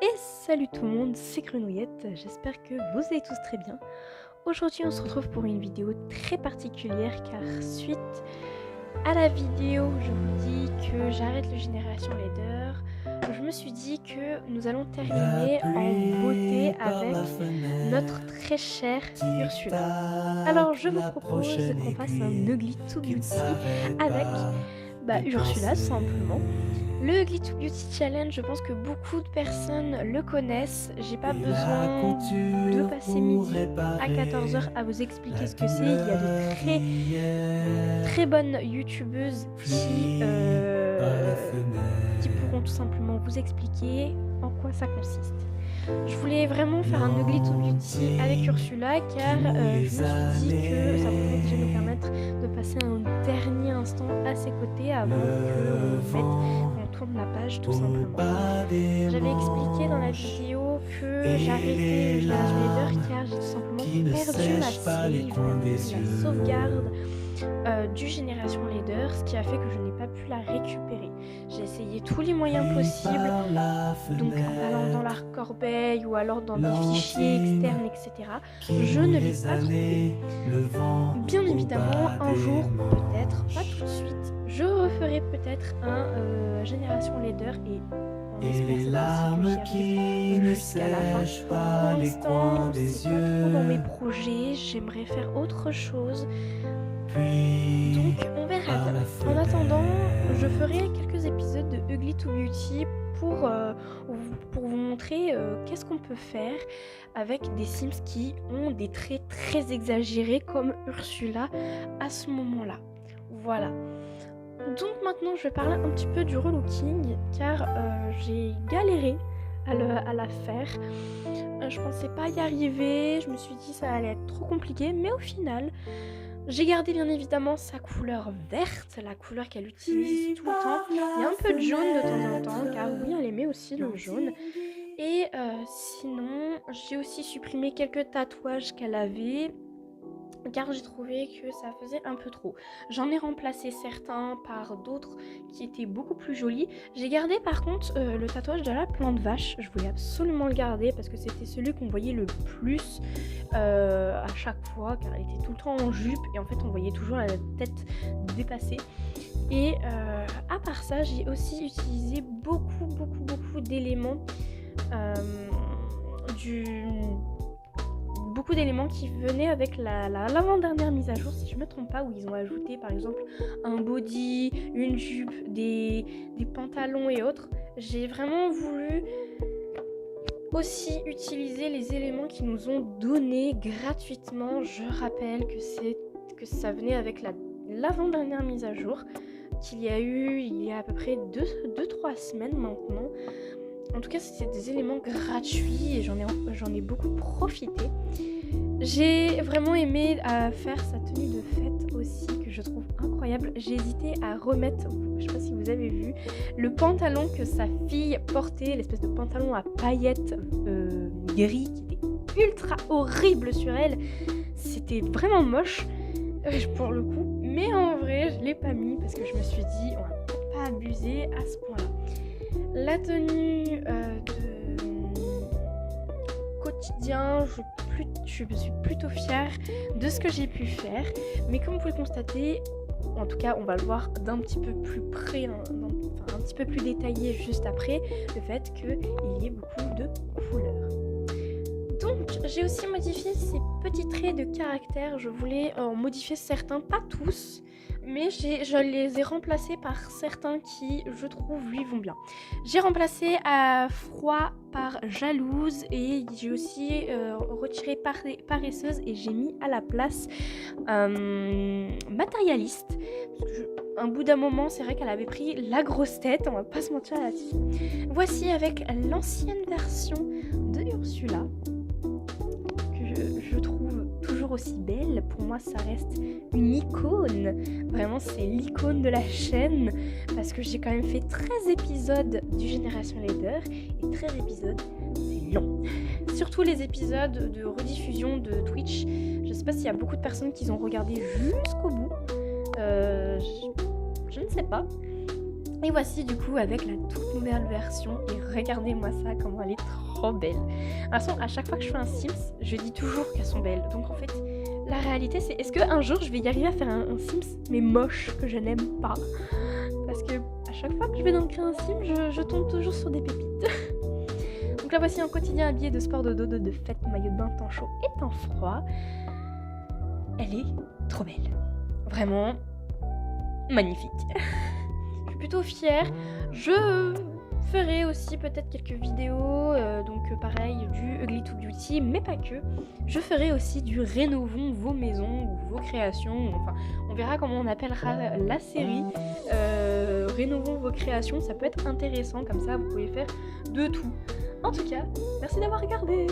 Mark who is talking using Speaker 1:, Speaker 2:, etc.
Speaker 1: Et salut tout le monde, c'est Grenouillette, j'espère que vous allez tous très bien. Aujourd'hui on se retrouve pour une vidéo très particulière car suite à la vidéo où je vous dis que j'arrête le Génération Leader, je me suis dit que nous allons terminer en beauté avec notre très chère Ursula. Alors je vous propose qu'on fasse un Ugly to Beauty avec Ursula simplement. Le Ugly to Beauty Challenge, je pense que beaucoup de personnes le connaissent. J'ai pas besoin de passer midi à 14h à vous expliquer ce que c'est. Il y a de très bonnes youtubeuses qui pourront tout simplement vous expliquer en quoi ça consiste. Je voulais vraiment faire un Ugly to Beauty avec Ursula car je me suis dit que ça pourrait déjà nous permettre de passer un dernier instant à ses côtés avant qu'on tourne la page tout simplement. J'avais expliqué dans la vidéo que j'arrêtais le Génération Leader car j'ai tout simplement perdu ma save, la sauvegarde du Génération Leader, ce qui a fait que je n'ai pas pu la récupérer. J'ai essayé tous les moyens possibles, donc en allant dans la corbeille ou alors dans des fichiers externes, etc. Je ne l'ai pas trouvé. Bien évidemment, un jour, peut-être, pas tout de suite, je referai peut-être un Génération Leader et on espère jusqu'à la fin. Pour l'instant, c'est pas trop dans mes projets, j'aimerais faire autre chose. Donc on verra bien. En attendant, je ferai quelques épisodes de Ugly to Beauty pour vous montrer qu'est-ce qu'on peut faire avec des Sims qui ont des traits très exagérés comme Ursula à ce moment-là. Voilà. Donc maintenant je vais parler un petit peu du relooking car j'ai galéré à la faire. Je pensais pas y arriver, je me suis dit ça allait être trop compliqué, mais au final j'ai gardé bien évidemment sa couleur verte, la couleur qu'elle utilise tout le temps. Il y a un peu de jaune de temps en temps, car oui, elle aimait aussi le jaune. Et sinon, j'ai aussi supprimé quelques tatouages qu'elle avait, car j'ai trouvé que ça faisait un peu trop. J'en ai remplacé certains par d'autres qui étaient beaucoup plus jolis. J'ai gardé par contre le tatouage de la plante vache. Je voulais absolument le garder parce que c'était celui qu'on voyait le plus à chaque fois, car elle était tout le temps en jupe et en fait on voyait toujours la tête dépassée. Et à part ça, j'ai aussi utilisé beaucoup d'éléments beaucoup d'éléments qui venaient avec l'avant-dernière mise à jour, si je me trompe pas, où ils ont ajouté par exemple un body, une jupe, des pantalons et autres. J'ai vraiment voulu aussi utiliser les éléments qu'ils nous ont donnés gratuitement. Je rappelle que ça venait avec l'avant-dernière mise à jour qu'il y a eu il y a à peu près 2-3 semaines maintenant. En tout cas, c'était des éléments gratuits et j'en ai beaucoup profité. J'ai vraiment aimé faire sa tenue de fête aussi, que je trouve incroyable. J'ai hésité à remettre, je sais pas si vous avez vu, le pantalon que sa fille portait, l'espèce de pantalon à paillettes gris qui était ultra horrible sur elle. C'était vraiment moche pour le coup, mais en vrai, je l'ai pas mis parce que je me suis dit, on va peut-être pas abuser à ce point-là. La tenue de quotidien, je suis plutôt fière de ce que j'ai pu faire. Mais comme vous pouvez le constater, en tout cas on va le voir d'un petit peu plus près, un petit peu plus détaillé juste après, le fait qu'il y ait beaucoup de couleurs. Donc j'ai aussi modifié ces petits traits de caractère. Je voulais en modifier certains, pas tous, mais je les ai remplacés par certains qui, je trouve, lui vont bien. J'ai remplacé froid par jalouse et j'ai aussi retiré paresseuse et j'ai mis à la place matérialiste. Parce que un bout d'un moment, c'est vrai qu'elle avait pris la grosse tête, on va pas se mentir là-dessus. Voici avec l'ancienne version de Ursula, que je trouve toujours aussi belle. Pour moi, ça reste une icône. Vraiment, c'est l'icône de la chaîne parce que j'ai quand même fait 13 épisodes du Génération Leader et 13 épisodes, c'est long. Surtout les épisodes de rediffusion de Twitch. Je sais pas s'il y a beaucoup de personnes qui ont regardé jusqu'au bout. Je ne sais pas. Et voici du coup avec la toute nouvelle version, et regardez-moi ça, comment elle est trop belle. De toute façon, à chaque fois que je fais un Sims, je dis toujours qu'elles sont belles. Donc en fait, la réalité c'est, est-ce qu'un jour je vais y arriver à faire un Sims, mais moche, que je n'aime pas? Parce que à chaque fois que je vais donc créer un Sim, je tombe toujours sur des pépites. Donc là voici un quotidien habillé de sport, de dodo, de fête, maillot de bain, temps chaud et temps froid. Elle est trop belle. Vraiment magnifique. Je suis plutôt fière. Je ferai aussi peut-être quelques vidéos, donc pareil, du Ugly to Beauty, mais pas que. Je ferai aussi du rénovons vos maisons ou vos créations. Enfin, on verra comment on appellera la série. Rénovons vos créations, ça peut être intéressant, comme ça vous pouvez faire de tout. En tout cas, merci d'avoir regardé.